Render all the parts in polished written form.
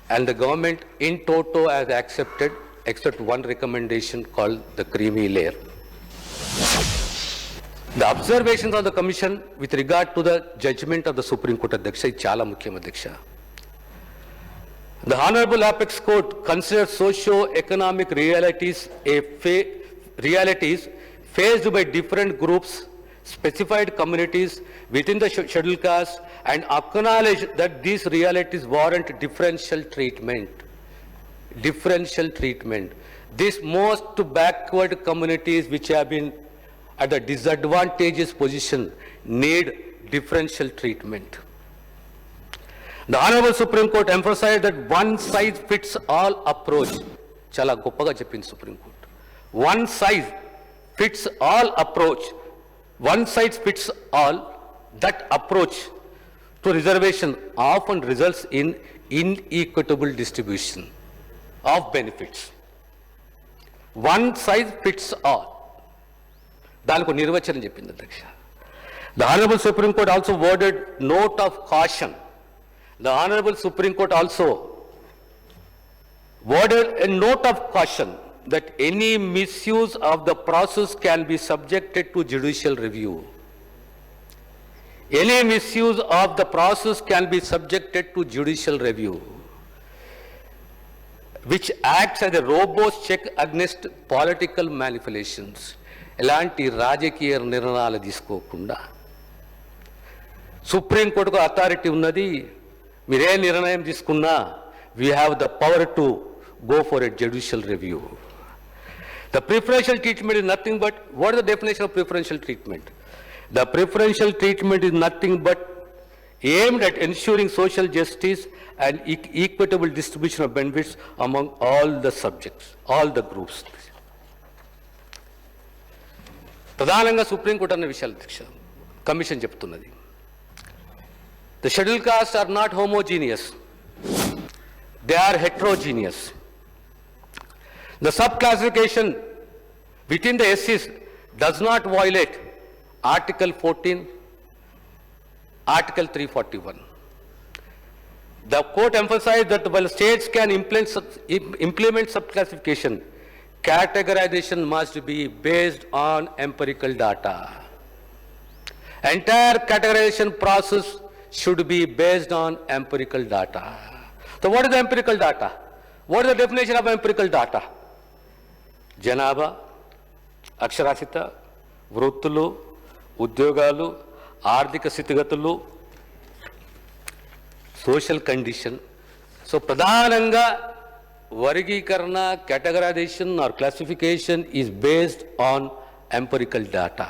and the government in toto has accepted except one recommendation called the creamy layer. The observations of the commission with regard to the judgment of the Supreme Court Adhyaksha is chala mukyam Adhyaksha. The Honorable Apex Court considers socio-economic realities faced by different groups, specified communities within the scheduled caste, and acknowledge that these realities warrant differential treatment. These most backward communities which have been at a disadvantageous position need differential treatment. The Honorable Supreme Court emphasized that one size fits all approach. Chala goppaga cheppindi Supreme Court. One size fits all approach. One size fits all. That approach to reservation often results in inequitable distribution of benefits. One size fits all. దానికి నిర్వచనం చెప్పింది అధ్యక్ష. The Honorable Supreme Court also worded note of caution. The Honorable Supreme Court also worded a note of caution that any misuse of the process can be subjected to judicial review. Any misuse of the process can be subjected to judicial review, which acts as a robust check against political manipulations. ఎలాంటి రాజకీయ నిర్ణయాలు తీసుకోకుండా సుప్రీంకోర్టుకు authority ఉన్నది. మీరే నిర్ణయం తీసుకున్నా we have the power to go for a judicial review. The preferential treatment is nothing but, what is the definition of preferential treatment? The preferential treatment is nothing but aimed at ensuring social justice and equitable distribution of benefits among all the subjects, all the groups. ప్రధానంగా supreme court అన్న విషయాలు అధ్యక్ష commission చెప్తున్నది. The scheduled castes are not homogeneous. They are heterogeneous. The subclassification within the SCs does not violate Article 14, Article 341. The court emphasized that while states can implement subclassification, categorization must be based on empirical data. Entire categorization process should be based on empirical data. So what is the empirical data? What is the definition of empirical data? జనాభా, అక్షరాస్యత, వృత్తులు, ఉద్యోగాలు, ఆర్థిక స్థితిగతులు, social condition. So ప్రధానంగా వర్గీకరణ, categorization or classification is based on empirical data.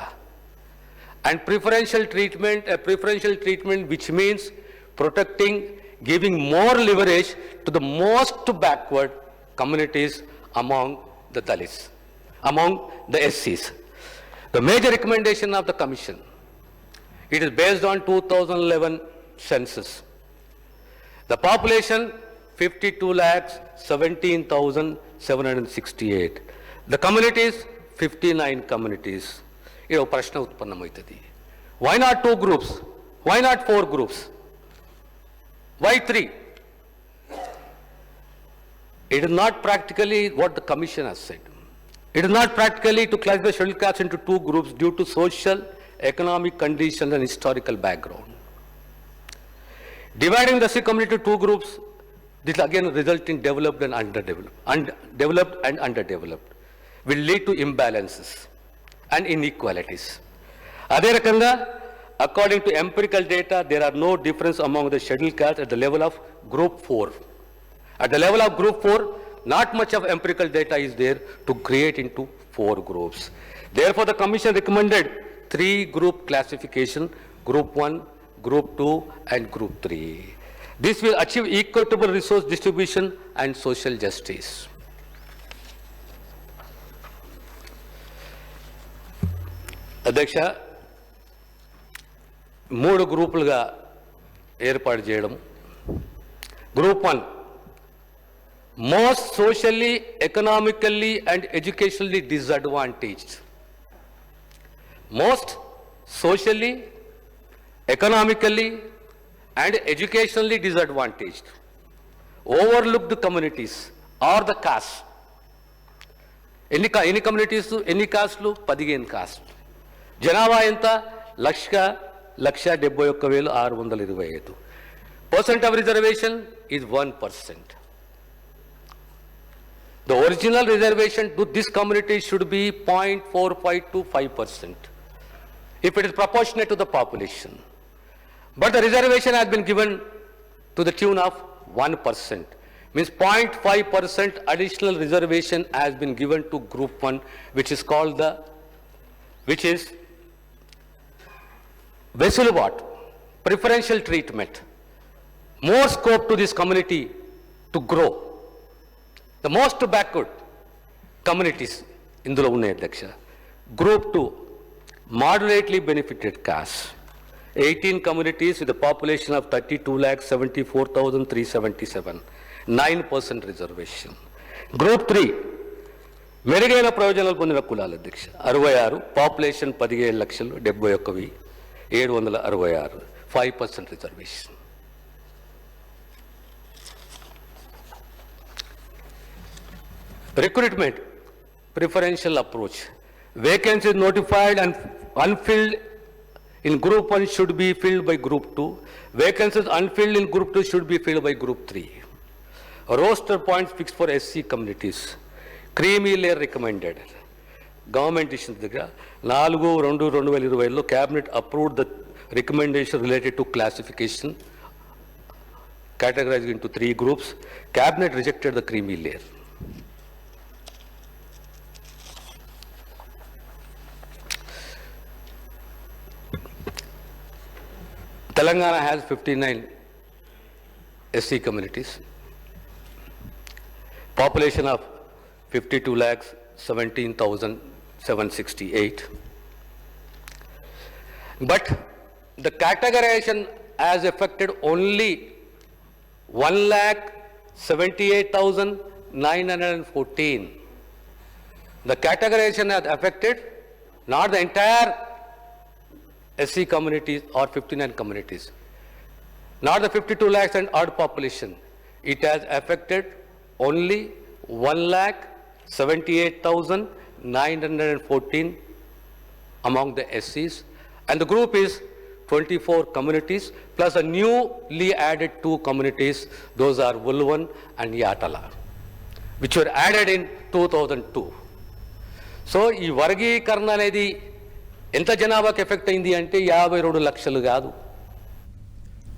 And preferential treatment which means protecting, giving more leverage to the most backward communities among the Dalits, among the SCs. The major recommendation of the commission, it is based on 2011 census. The population 52,17,768. The communities 59 communities. ఇది ఒక ప్రశ్న ఉత్పన్నమవుతుంది. Why not 2 groups? Why not 4 groups? Why 3? It is not practically what the commission has said. It is not practically to classify scheduled castes into 2 groups due to social, economic conditions and historical background. Dividing the Sikh community into 2 groups, this again result in developed and underdeveloped, will lead to imbalances and inequalities. అదే రకంగా according to empirical data, there are no difference among the scheduled castes at the level of group 4. At the level of group 4, not much of empirical data is there to create into 4 groups. Therefore, the commission recommended 3 group classification, group 1, group 2 and group 3. This will achieve equitable resource distribution and social justice. అధ్యక్ష, 3 గ్రూపులుగా ఏర్పాటు చేయడం. Group 1, most socially, economically and educationally disadvantaged. Most socially, economically and educationally disadvantaged. overlooked communities or the castes. ఎన్ని communities, ఎన్ని కాస్ట్లు? 15 కాస్ట్లు. జనాభా ఎంత? 1,71,625. Percent of reservation is 1%. The original reservation to this community should be 0.45 to 5% if it is proportionate to the population. But the reservation has been given to the tune of 1%. Means 0.5% additional reservation has been given to group 1, which is vessel what? Preferential treatment. More scope to this community to grow. The most backward communities ఇందులో ఉన్నాయి అధ్యక్ష. Group 2, moderately benefited caste. 18 communities with a population of 32,74,377. 9% reservation. Group 3, మెరుగైన ప్రయోజనాలు పొందిన కులాల అధ్యక్ష 66, population 17,71,766, 5% reservation. Recruitment, preferential approach. Vacancies notified and unfilled in group 1 should be filled by group 2. Vacancies unfilled in group 2 should be filled by group 3. Roster points fixed for SC communities. Creamy layer recommended. Government issues దగ్గర 4/2/2020లో cabinet approved the recommendation related to classification categorized into 3 groups. Cabinet rejected the creamy layer. Telangana has 59 SC communities. Population of 52,17,768. But the categorization has affected only 1,78,914. The categorization has affected not the entire SC communities or 59 communities, not the 52 lakhs and odd population. It has affected only 1,78,914 among the SCs, and the group is 24 communities plus a newly added 2 communities. Those are Vulvan and Yatala, which were added in 2002. So ఈ వర్గీకరణ అనేది ఎంత జనాభాకి effect అయింది అంటే 52 లక్షలు కాదు.